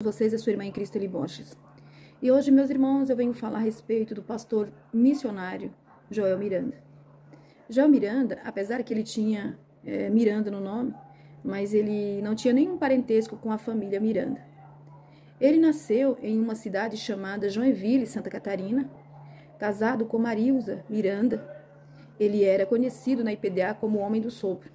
Vocês, a sua irmã em Cristo, Eli Borges. E hoje, meus irmãos, eu venho falar a respeito do pastor missionário Joel Miranda. Joel Miranda, apesar que ele tinha Miranda no nome, mas ele não tinha nenhum parentesco com a família Miranda. Ele nasceu em uma cidade chamada Joinville, Santa Catarina, casado com Marilza Miranda. Ele era conhecido na IPDA como Homem do Sopro.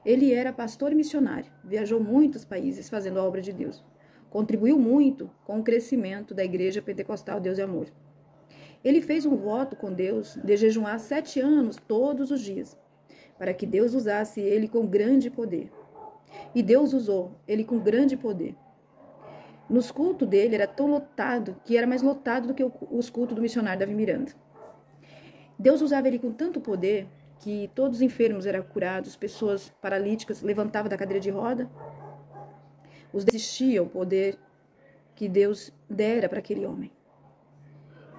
Ele era pastor e missionário, viajou muitos países fazendo a obra de Deus. Contribuiu muito com o crescimento da Igreja Pentecostal Deus e Amor. Ele fez um voto com Deus de jejuar 7 anos todos os dias, para que Deus usasse ele com grande poder. E Deus usou ele com grande poder. Nos cultos dele era tão lotado, que era mais lotado do que os cultos do missionário Davi Miranda. Deus usava ele com tanto poder, que todos os enfermos eram curados, pessoas paralíticas levantavam da cadeira de roda. Os desistia o poder que Deus dera para aquele homem.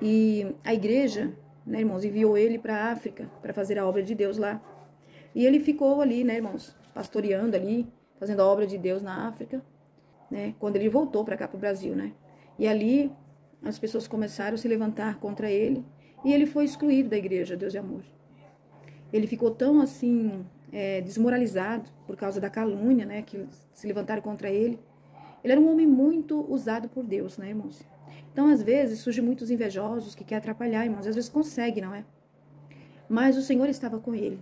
E a igreja, né, irmãos, enviou ele para a África para fazer a obra de Deus lá. E ele ficou ali, né, irmãos, pastoreando ali, fazendo a obra de Deus na África, né, quando ele voltou para cá, para o Brasil, né. E ali as pessoas começaram a se levantar contra ele e ele foi excluído da igreja Deus e Amor. Ele ficou tão assim desmoralizado por causa da calúnia, né, que se levantaram contra ele. Ele era um homem muito usado por Deus, né, irmãos? Então, às vezes, surgem muitos invejosos que querem atrapalhar, irmãos. Às vezes consegue, não é? Mas o Senhor estava com ele.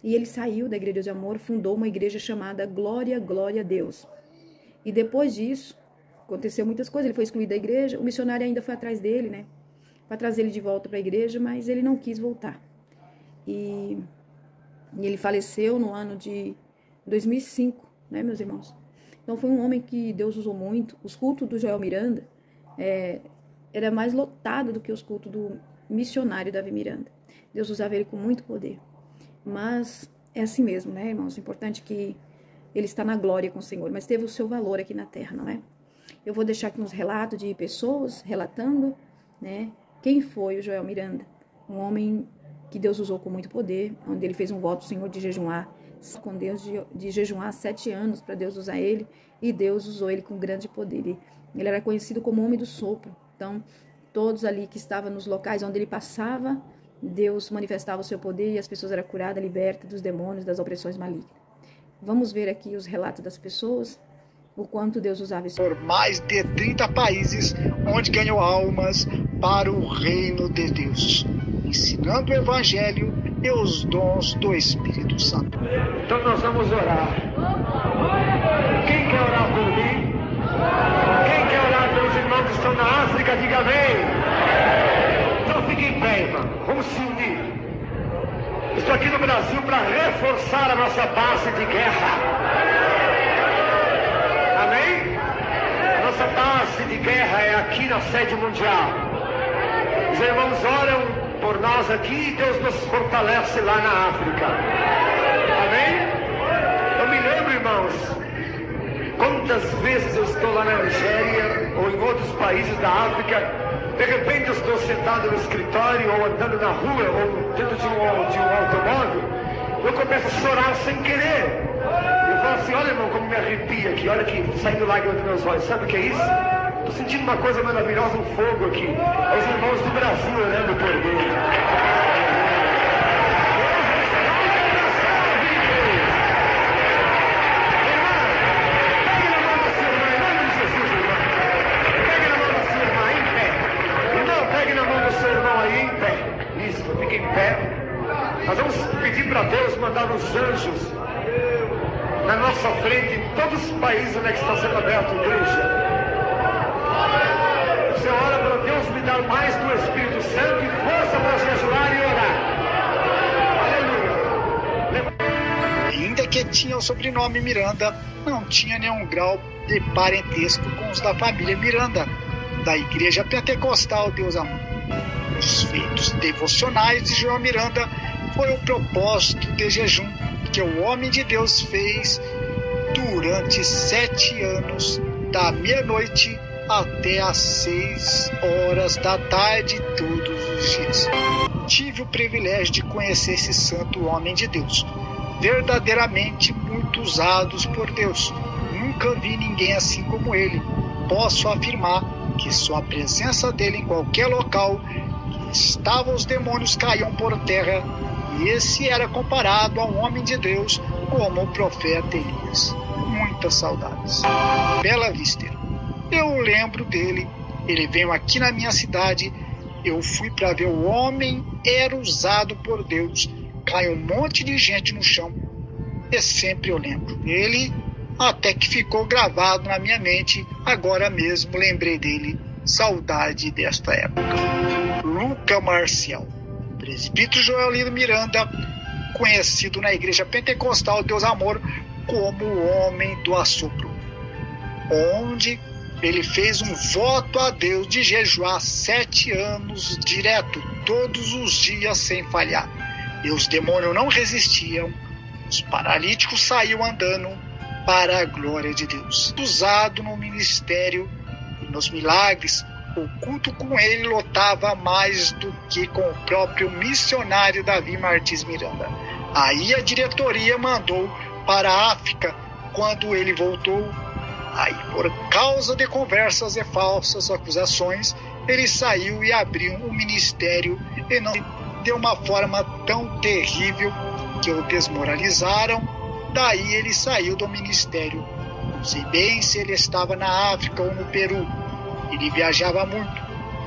E ele saiu da Igreja de Amor, fundou uma igreja chamada Glória, Glória a Deus. E depois disso, aconteceu muitas coisas. Ele foi excluído da igreja. O missionário ainda foi atrás dele, né? Para trazer ele de volta para a igreja, mas ele não quis voltar. E ele faleceu no ano de 2005, né, meus irmãos? Então foi um homem que Deus usou muito. Os cultos do Joel Miranda era mais lotado do que os cultos do missionário Davi Miranda. Deus usava ele com muito poder. Mas é assim mesmo, né, irmãos? O importante é que ele está na glória com o Senhor, mas teve o seu valor aqui na terra, não é? Eu vou deixar aqui uns relatos de pessoas relatando, né, quem foi o Joel Miranda. Um homem que Deus usou com muito poder, onde ele fez um voto, Senhor, de jejuar com Deus, de jejuar 7 anos para Deus usar ele, e Deus usou ele com grande poder. Ele era conhecido como Homem do Sopro. Então, todos ali que estavam nos locais onde ele passava, Deus manifestava o seu poder e as pessoas eram curadas, libertas dos demônios, das opressões malignas. Vamos ver aqui os relatos das pessoas, o quanto Deus usava isso. Por mais de 30 países, onde ganhou almas para o reino de Deus, ensinando o Evangelho e os dons do Espírito Santo. Então nós vamos orar. Quem quer orar por mim? Quem quer orar pelos irmãos que estão na África, diga amém. Então fique em pé, irmão. Vamos se unir. Estou aqui no Brasil para reforçar a nossa base de guerra. Amém? A nossa base de guerra é aqui na sede mundial. Os irmãos oram por nós aqui e Deus nos fortalece lá na África. Amém? Eu me lembro, irmãos, quantas vezes eu estou lá na Nigéria ou em outros países da África, de repente eu estou sentado no escritório ou andando na rua ou dentro de um automóvel, eu começo a chorar sem querer. Eu falo assim, olha, irmão, como me arrepia aqui, olha aqui, saindo lágrimas dos meus olhos. Sabe o que é isso? Estou sentindo uma coisa maravilhosa, um fogo aqui. É os irmãos do Brasil orando por mim. Pegue na mão do seu irmão aí em pé. Isso, fique em pé. Nós vamos pedir para Deus mandar os anjos na nossa frente, em todos os países onde está sendo aberta a igreja. Você ora para Deus me dar mais do Espírito Santo e força para jejuar e orar. Aleluia. Ainda que tinha o sobrenome Miranda, não tinha nenhum grau de parentesco com os da família Miranda, da Igreja Pentecostal Deus Amor. Os feitos devocionais de Joel Miranda foi o propósito de jejum que o homem de Deus fez durante 7 anos, da meia-noite até às 6 horas da tarde, todos os dias. Tive o privilégio de conhecer esse santo homem de Deus, verdadeiramente muito usados por Deus. Nunca vi ninguém assim como ele. posso afirmar que só a presença dele em qualquer local que estavam os demônios caíam por terra, e esse era comparado a um homem de Deus como o profeta Elias. Muitas saudades. Bela Vista. Eu lembro dele, ele veio aqui na minha cidade, eu fui para ver o homem, era usado por Deus, cai um monte de gente no chão, e sempre eu lembro dele, até que ficou gravado na minha mente, agora mesmo lembrei dele, saudade desta época. Luca Marcial, presbítero Joelino Miranda, conhecido na Igreja Pentecostal Deus Amor como o Homem do Assopro, onde ele fez um voto a Deus de jejuar 7 anos direto, todos os dias sem falhar. E os demônios não resistiam, os paralíticos saíam andando para a glória de Deus. Usado no ministério e nos milagres, o culto com ele lotava mais do que com o próprio missionário Davi Martins Miranda. Aí a diretoria mandou para a África quando ele voltou. Aí, por causa de conversas e falsas acusações, ele saiu e abriu um ministério e não de uma forma tão terrível que o desmoralizaram. Daí ele saiu do ministério. Não sei bem se ele estava na África ou no Peru. Ele viajava muito.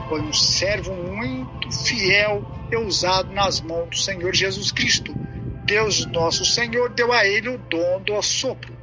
Foi um servo muito fiel e usado nas mãos do Senhor Jesus Cristo. Deus nosso Senhor deu a ele o dom do assopro.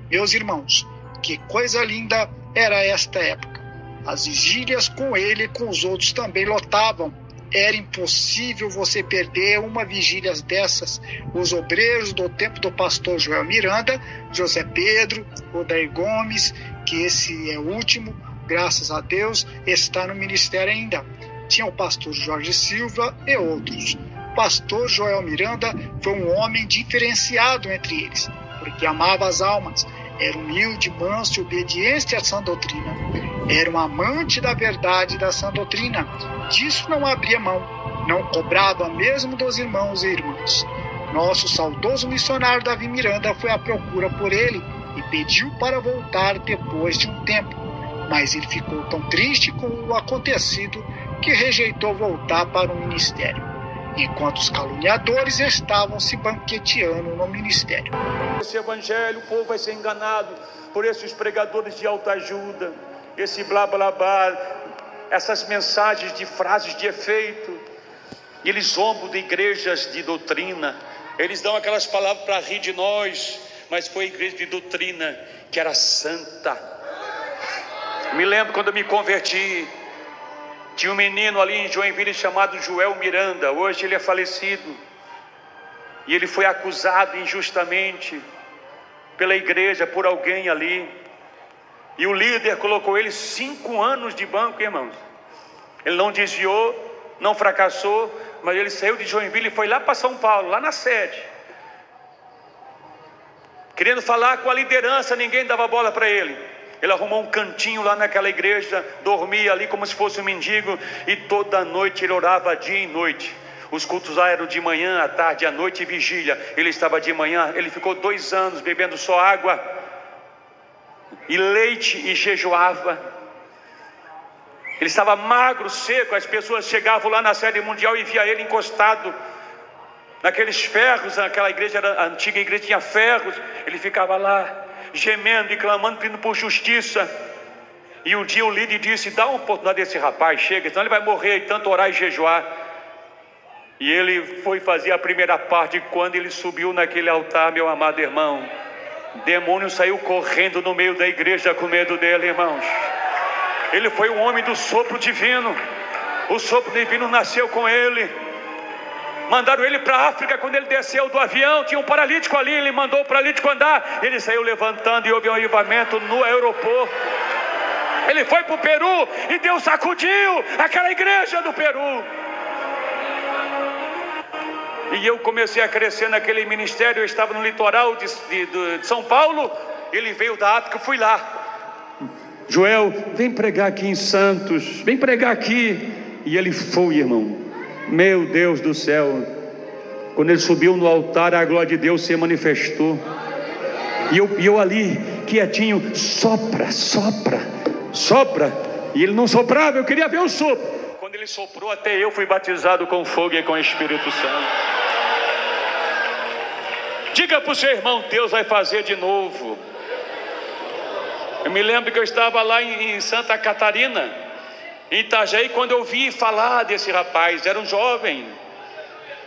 Meus irmãos, que coisa linda era esta época. As vigílias com ele e com os outros também lotavam. Era impossível você perder uma vigília dessas. Os obreiros do tempo do pastor Joel Miranda, José Pedro, Odair Gomes, que esse é o último, graças a Deus, está no ministério ainda. Tinha o pastor Jorge Silva e outros. O pastor Joel Miranda foi um homem diferenciado entre eles, porque amava as almas. Era humilde, manso e obediente à sã doutrina. Era um amante da verdade da sã doutrina. Disso não abria mão. Não cobrava mesmo dos irmãos e irmãs. Nosso saudoso missionário Davi Miranda foi à procura por ele e pediu para voltar depois de um tempo. Mas ele ficou tão triste com o acontecido que rejeitou voltar para o ministério, enquanto os caluniadores estavam se banqueteando no ministério. Esse evangelho, o povo vai ser enganado por esses pregadores de autoajuda, esse blá blá blá, essas mensagens de frases de efeito. Eles zombam de igrejas de doutrina, eles dão aquelas palavras para rir de nós, mas foi a igreja de doutrina que era santa. Me lembro quando eu me converti, tinha um menino ali em Joinville chamado Joel Miranda. Hoje ele é falecido. E ele foi acusado injustamente pela igreja, por alguém ali. E o líder colocou ele 5 anos de banco, irmãos. Ele não desviou, não fracassou, mas ele saiu de Joinville e foi lá para São Paulo, lá na sede. Querendo falar com a liderança, ninguém dava bola para ele. Ele arrumou um cantinho lá naquela igreja, dormia ali como se fosse um mendigo, e toda noite ele orava dia e noite. Os cultos lá eram de manhã, à tarde, à noite e vigília. Ele estava de manhã, ele ficou 2 anos bebendo só água e leite e jejuava. Ele estava magro, seco, as pessoas chegavam lá na sede mundial e via ele encostado naqueles ferros. Aquela igreja, a antiga igreja tinha ferros, ele ficava lá gemendo e clamando, pedindo por justiça. E um dia o líder disse: dá uma oportunidade desse rapaz, chega, senão ele vai morrer e tanto orar e jejuar. E ele foi fazer a primeira parte. Quando ele subiu naquele altar, meu amado irmão, demônio saiu correndo no meio da igreja com medo dele, irmãos. Ele foi um homem do sopro divino. O sopro divino nasceu com ele. Mandaram ele para a África. Quando ele desceu do avião, tinha um paralítico ali, ele mandou o paralítico andar, ele saiu levantando e houve um avivamento no aeroporto. Ele foi para o Peru e Deus sacudiu aquela igreja do Peru. E eu comecei a crescer naquele ministério. Eu estava no litoral de São Paulo. Ele veio da África, eu fui lá. Joel, vem pregar aqui em Santos, vem pregar aqui. E ele foi, irmão. Meu Deus do céu, quando ele subiu no altar, a glória de Deus se manifestou. E eu ali, quietinho, sopra, sopra, sopra. E ele não soprava, eu queria ver o sopro. Quando ele soprou, até eu fui batizado com fogo e com o Espírito Santo. Diga para o seu irmão, Deus vai fazer de novo. Eu me lembro que eu estava lá em Santa Catarina, em Itajaí, quando eu vi falar desse rapaz. Era um jovem,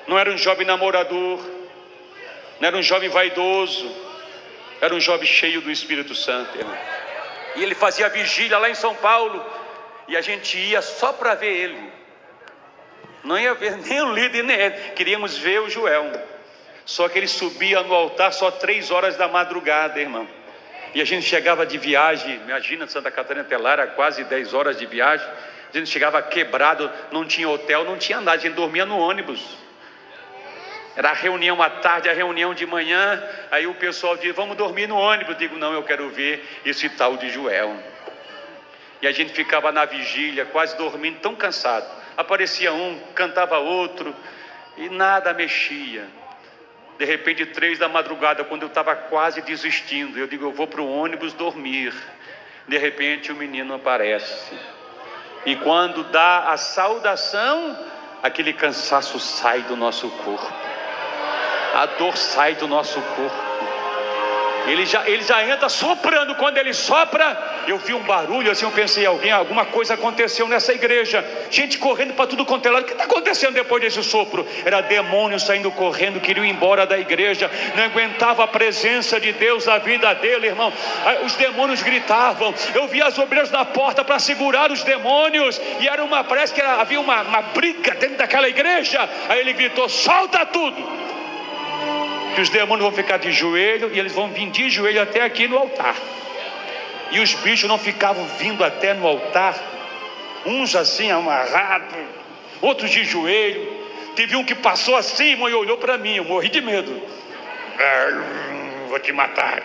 não era um jovem namorador, não era um jovem vaidoso, era um jovem cheio do Espírito Santo, irmão. E ele fazia vigília lá em São Paulo, e a gente ia só para ver ele. Não ia ver nem o líder nem ele, queríamos ver o Joel. Só que ele subia no altar só 3 horas da madrugada, irmão. E a gente chegava de viagem, imagina, Santa Catarina até lá, era quase 10 horas de viagem. A gente chegava quebrado, não tinha hotel, não tinha nada, a gente dormia no ônibus. Era a reunião à tarde, a reunião de manhã. Aí o pessoal dizia, vamos dormir no ônibus. Eu digo, não, eu quero ver esse tal de Joel. E a gente ficava na vigília, quase dormindo, tão cansado. Aparecia um, cantava outro, e nada mexia. De repente, 3 da madrugada, quando eu estava quase desistindo, eu digo, eu vou para o ônibus dormir. De repente, o menino aparece. E quando dá a saudação, aquele cansaço sai do nosso corpo. A dor sai do nosso corpo. Ele já entra soprando. Quando ele sopra, eu vi um barulho assim, eu pensei, alguma coisa aconteceu nessa igreja. Gente correndo para tudo quanto é lado. O que está acontecendo depois desse sopro? Era demônios saindo correndo, queriam ir embora da igreja. Não aguentava a presença de Deus na vida dele, irmão. Os demônios gritavam. Eu vi as obreiras na porta para segurar os demônios. E era parece que havia uma briga dentro daquela igreja. Aí ele gritou, solta tudo. Que os demônios vão ficar de joelho, e eles vão vir de joelho até aqui no altar. E os bichos não ficavam vindo até no altar, uns assim amarrados, outros de joelho. Teve um que passou assim, irmão, e olhou para mim, eu morri de medo. Vou te matar.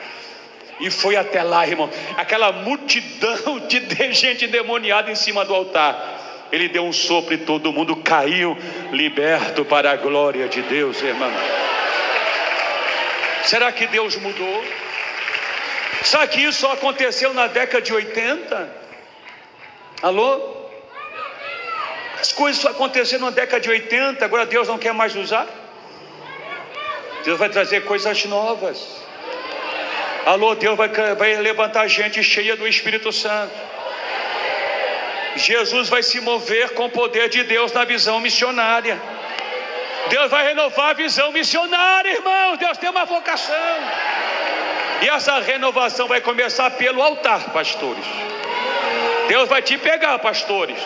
E foi até lá, irmão, aquela multidão de gente endemoniada em cima do altar. Ele deu um sopro e todo mundo caiu, liberto para a glória de Deus, irmão. Será que Deus mudou? Será que isso só aconteceu na década de 80? Alô? As coisas só aconteceram na década de 80, agora Deus não quer mais usar? Deus vai trazer coisas novas. Alô, Deus vai levantar gente cheia do Espírito Santo. Jesus vai se mover com o poder de Deus na visão missionária. Deus vai renovar a visão missionária, irmão. Deus tem uma vocação. E essa renovação vai começar pelo altar, pastores. Deus vai te pegar, pastores.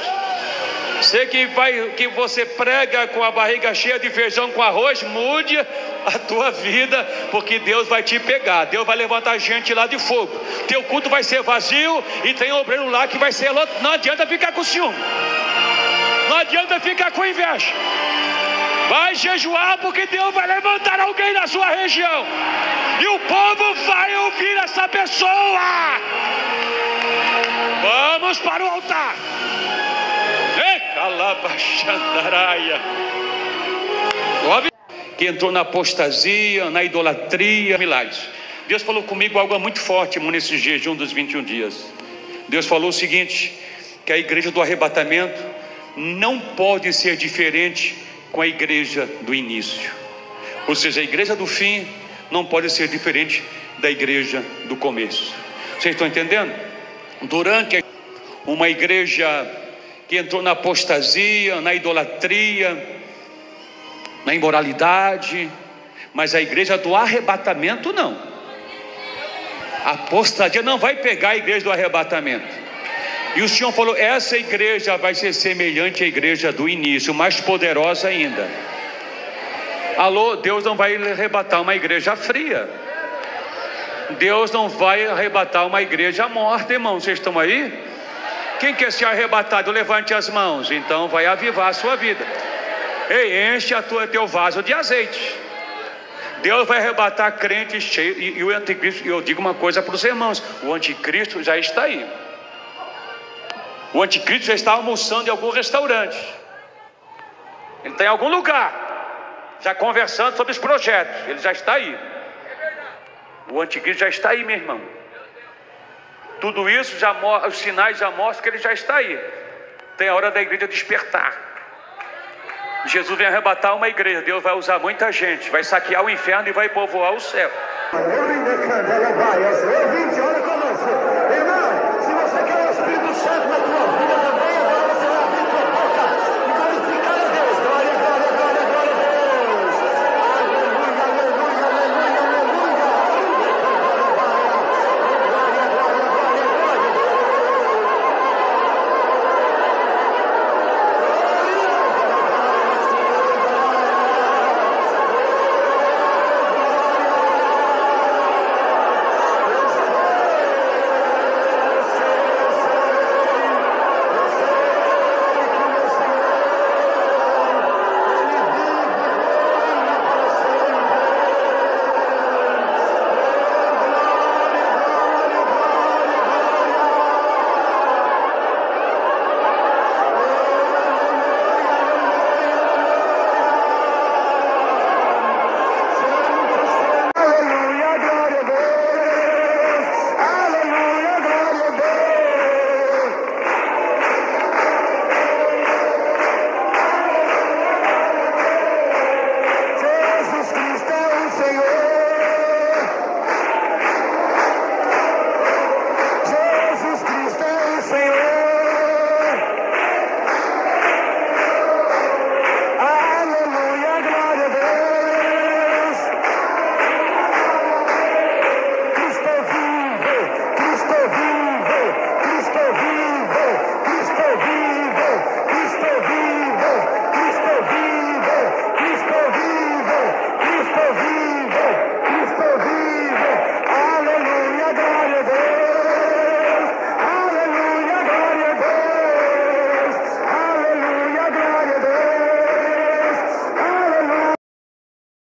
Sei que você prega com a barriga cheia de feijão com arroz, mude a tua vida, porque Deus vai te pegar. Deus vai levantar gente lá de fogo. Teu culto vai ser vazio e tem obreiro lá que vai ser. Não adianta ficar com ciúme. Não adianta ficar com inveja. Vai jejuar, porque Deus vai levantar alguém na sua região. E o povo vai ouvir essa pessoa. Vamos para o altar. Que entrou na apostasia, na idolatria, milagres. Deus falou comigo algo muito forte nesse jejum dos 21 dias. Deus falou o seguinte, que a igreja do arrebatamento não pode ser diferente com a igreja do início. Ou seja, a igreja do fim não pode ser diferente da igreja do começo. Vocês estão entendendo? Durante uma igreja que entrou na apostasia, na idolatria, na imoralidade, mas a igreja do arrebatamento não. A apostasia não vai pegar a igreja do arrebatamento. E o Senhor falou, essa igreja vai ser semelhante à igreja do início, mais poderosa ainda. Alô, Deus não vai arrebatar uma igreja fria. Deus não vai arrebatar uma igreja morta, irmão. Vocês estão aí? Quem quer ser arrebatado, levante as mãos. Então vai avivar a sua vida. Ei, enche teu vaso de azeite. Deus vai arrebatar crentes cheios. E o anticristo, eu digo uma coisa para os irmãos, o anticristo já está aí. O anticristo já está almoçando em algum restaurante. Ele está em algum lugar, já conversando sobre os projetos. Ele já está aí. O anticristo já está aí, meu irmão. Tudo isso, os sinais já mostram que ele já está aí. Tem a hora da igreja despertar. Jesus vem arrebatar uma igreja. Deus vai usar muita gente. Vai saquear o inferno e vai povoar o céu.